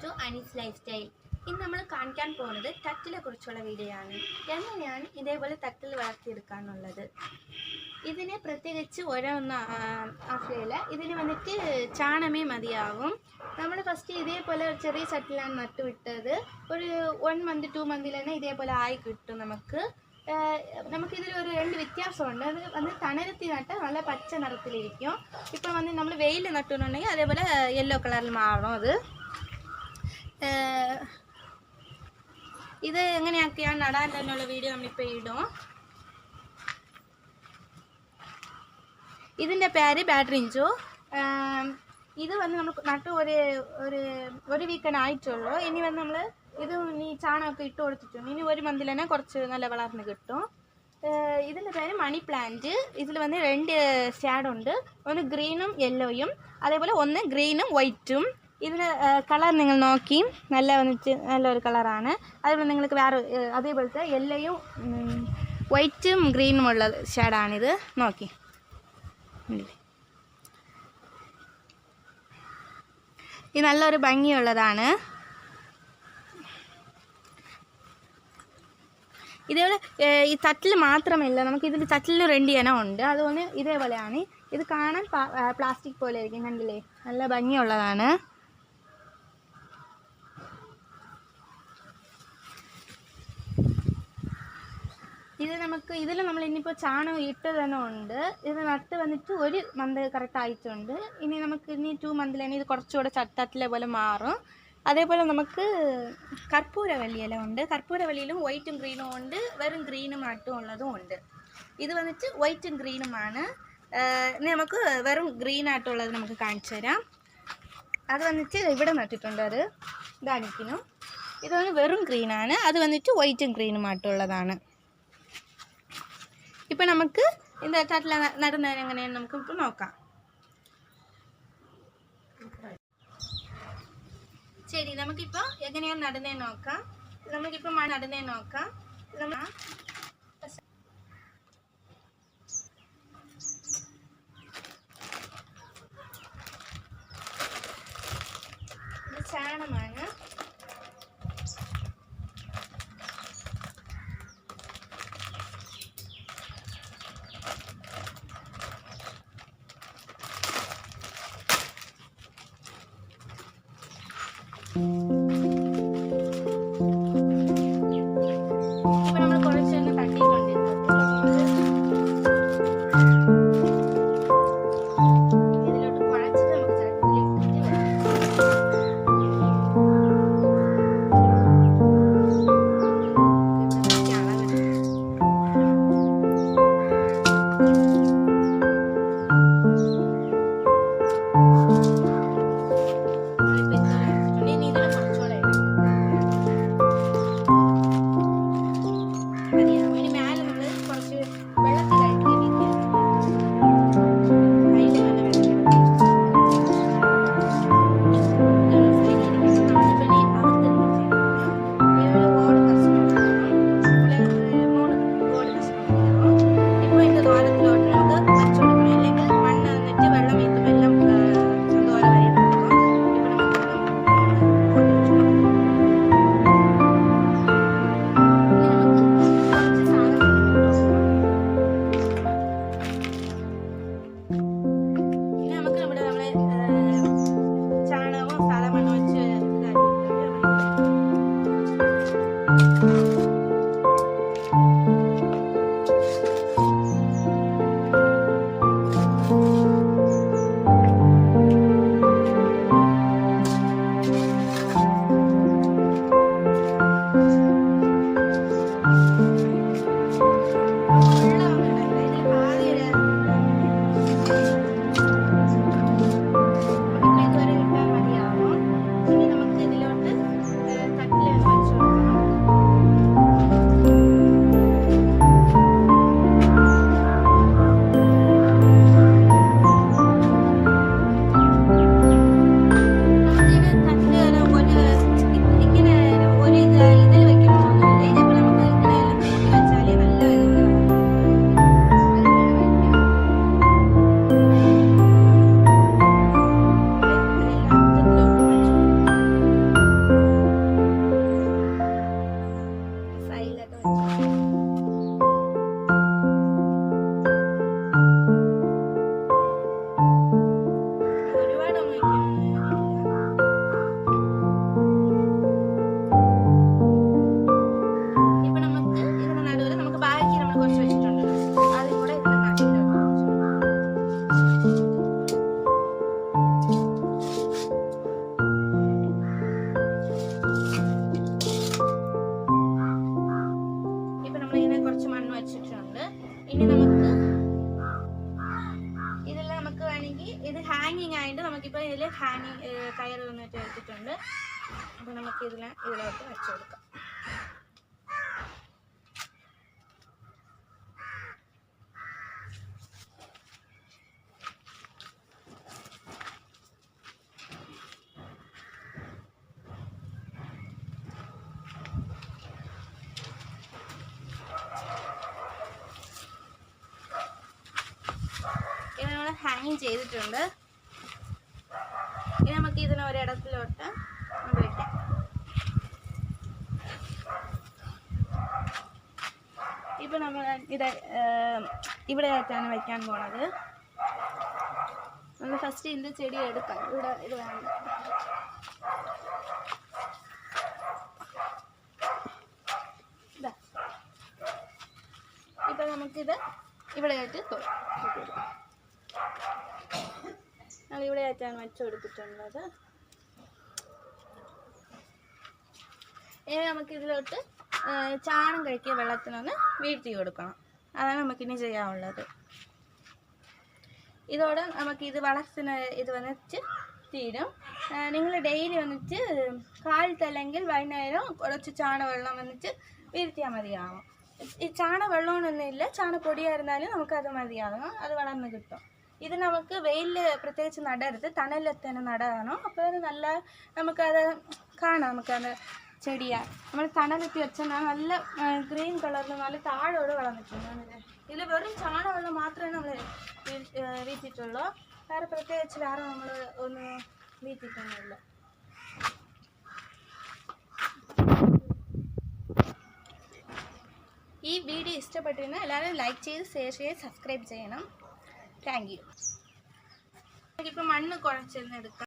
To Anees life style. ഇന്ന് നമ്മൾ കാണിക്കാൻ പോകുന്നത് തട്ടിലെ കുറിച്ചുള്ള വീഡിയോ ആണ്. എങ്ങനെയാണ് ഇതേപോലെ തട്ടിൽ വളർത്തിയെടുക്കാനുള്ളത്. ഇതിന് പ്രത്യേകിച്ച് ഓരോന്നും ആവശ്യമില്ല. ഇതിന് വന്നിട്ട് ചാണകമേ മതിയാവും. നമ്മൾ ഫസ്റ്റ് ഇതേപോലെ ചെറിയ ചട്ടിലാണ് നട്ടുവിട്ടത്. ഒരു 1 month 2 month തന്നെ ഇതേപോലെ ആയി കിട്ടും. നമുക്കിതിൽ ഒരു 2 വ്യത്യാസമുണ്ട്. അത് വന്ന് തണലത്തി നട്ടാൽ നല്ല പച്ച നിറത്തിലിരിക്കും. ഇപ്പം വന്ന് നമ്മൾ വെയിൽ നട്ടുന്നുണ്ടെങ്കിൽ അതേപോലെ യെല്ലോ കളറിൽ മാറണം. അത് ഇത് എങ്ങനെയൊക്കെയാണ് നടാൻ തന്നെയുള്ള വീഡിയോ നമ്മളിപ്പോൾ ഇടും. ഇതിൻ്റെ പേര് ബാറ്ററിഞ്ചു. ഇത് വന്ന് നമ്മൾ നട്ട് ഒരു വീക്കൻ ആയിട്ടുള്ളൂ. ഇനി വന്ന് നമ്മൾ ഇത് ചാണകമൊക്കെ ഇട്ട് കൊടുത്തിട്ടുണ്ട്. ഇനി 1 month തന്നെ കുറച്ച് നല്ല വളർന്ന് കിട്ടും. ഇതിൻ്റെ പേര് മണി പ്ലാന്റ്. ഇതിൽ വന്ന് 2 ഷാഡുണ്ട്. ഒന്ന് ഗ്രീനും യെല്ലോയും, അതേപോലെ ഒന്ന് ഗ്രീനും വൈറ്റും. ഇതിന് കളർ നിങ്ങൾ നോക്കി നല്ലൊരു കളറാണ്. അതേപോലെ നിങ്ങൾക്ക് വേറെ അതേപോലത്തെ യെല്ലോയും വൈറ്റും ഗ്രീനും ഉള്ള ഷാഡാണിത്. നോക്കി ഇത് നല്ലൊരു ഭംഗിയുള്ളതാണ്. ഇതേപോലെ ഈ തട്ടിൽ മാത്രമല്ല, നമുക്കിതിൽ തട്ടിൽ 2 ഇനം ഉണ്ട്. അതുകൊണ്ട് ഇതേപോലെയാണ്. ഇത് കാണാൻ പ്ലാസ്റ്റിക് പോലെ ആയിരിക്കും. കണ്ടില്ലേ, നല്ല ഭംഗിയുള്ളതാണ്. ഇതിൽ നമ്മൾ ഇനിയിപ്പോൾ ചാണകം ഇട്ട് തന്നെ ഉണ്ട്. ഇത് നട്ട് വന്നിട്ട് 1 month കറക്റ്റ് ആയിട്ടുണ്ട്. ഇനി 2 month തന്നെ ഇത് കുറച്ചുകൂടെ തട്ടിലെ പോലെ മാറും. അതേപോലെ നമുക്ക് കർപ്പൂരവല്ലി ഇല ഉണ്ട്. കർപ്പൂരവല്ലിയിലും വൈറ്റും ഗ്രീനും ഉണ്ട്, വെറും ഗ്രീനും ആയിട്ടും ഉള്ളതും ഉണ്ട്. ഇത് വന്നിട്ട് വൈറ്റും ഗ്രീനുമാണ്. ഇനി നമുക്ക് വെറും ഗ്രീനായിട്ടുള്ളത് നമുക്ക് കാണിച്ചു തരാം. അത് വന്നിട്ട് ഇവിടെ നട്ടിട്ടുണ്ട്. അത് ഇതാണിക്കുന്നു. ഇത് വന്ന് വെറും ഗ്രീനാണ്. അത് വന്നിട്ട് വൈറ്റും ഗ്രീനുമായിട്ടുള്ളതാണ്. ഇപ്പം നമുക്ക് ഇത് തട്ടില നടുന്നതിന് എങ്ങനെയാണ് നമുക്കിപ്പോൾ നോക്കാം. ശരി, നമുക്കിപ്പോൾ എങ്ങനെയാണ് നടുന്നതെന്ന് നോക്കാം. നമുക്കിപ്പോൾ നടുന്നതെന്ന് നോക്കാം. ഇത് ചാണകമാണ്. ഇപ്പൊ നമ്മൾ കുറച്ചൊന്ന് തട്ടിക്കൊണ്ടിരുന്നത് ഇതിലോട്ട് കുഴച്ചിട്ട് നമുക്ക് ഇതിലും കുറച്ച് എടുത്തിട്ടുണ്ട്. അപ്പോൾ നമുക്ക് ഇതിലോട്ട് വെച്ച് കൊടുക്കാം. ഇത് നമ്മൾ ഹാങ് ചെയ്തിട്ടുണ്ട്. ഇനി നമുക്ക് ഇതിനെ ഒരിടത്തിലോട്ട് വയ്ക്കാം. ഇപ്പം നമ്മൾ ഇത് ഇവിടെ ആയിട്ടാണ് വയ്ക്കാൻ പോണത്. നമ്മൾ ഫസ്റ്റ് ഇതിൻ്റെ ചെടി എടുക്കാം. ഇവിടെ ഇത് വേണ്ട. ഇതാ ഇപ്പം നമുക്കിത് ഇവിടെ ആയിട്ട് ഞങ്ങൾ ഇവിടെ ആയിട്ടാണ് വെച്ച് കൊടുത്തിട്ടുള്ളത്. ഇനി നമുക്കിതിലോട്ട് ചാണം കഴിക്കിയ വെള്ളത്തിനൊന്ന് വീഴ്ത്തി കൊടുക്കണം. അതാണ് നമുക്കിനി ചെയ്യാനുള്ളത്. ഇതോടെ നമുക്കിത് വളത്തിന് ഇത് വന്നിട്ട് തീരും. നിങ്ങൾ ഡെയിലി വന്നിട്ട് കാലത്ത് അല്ലെങ്കിൽ വൈകുന്നേരം കുറച്ച് ചാണകവെള്ളം വന്നിട്ട് വീഴ്ത്തിയാൽ മതിയാവും. ഈ ചാണകവെള്ളമൊന്നുമില്ല, ചാണകപ്പൊടിയായിരുന്നാലും നമുക്കത് മതിയാകും. അത് വളർന്ന് കിട്ടും. ഇത് നമുക്ക് വെയിലിൽ പ്രത്യേകിച്ച് നടരുത്, തണലിൽ തന്നെ നടണം. അപ്പോൾ അത് നല്ല നമുക്കത് കാണാം. നമുക്കത് ചെടിയാണ് നമ്മൾ തണലെത്തി വെച്ചാൽ നല്ല ഗ്രീൻ കളറിൽ നല്ല താഴോട് വളർന്നിട്ടുണ്ട്. ഇതിൽ വെറും ചാണകവെള്ളം മാത്രമേ നമ്മൾ വീഴ്ത്തിയിട്ടുള്ളൂ. വേറെ പ്രത്യേകിച്ച് വേറെ നമ്മൾ ഒന്നും വീഴ്ത്തിയിട്ടൊന്നുമില്ല. ഈ വീഡിയോ ഇഷ്ടപ്പെട്ടിരുന്നാൽ എല്ലാവരും ലൈക്ക് ചെയ്ത് ഷെയർ ചെയ്ത് സബ്സ്ക്രൈബ് ചെയ്യണം. Thank you. നമുക്കിപ്പോൾ മണ്ണ് കുഴച്ചെടുക്കാം.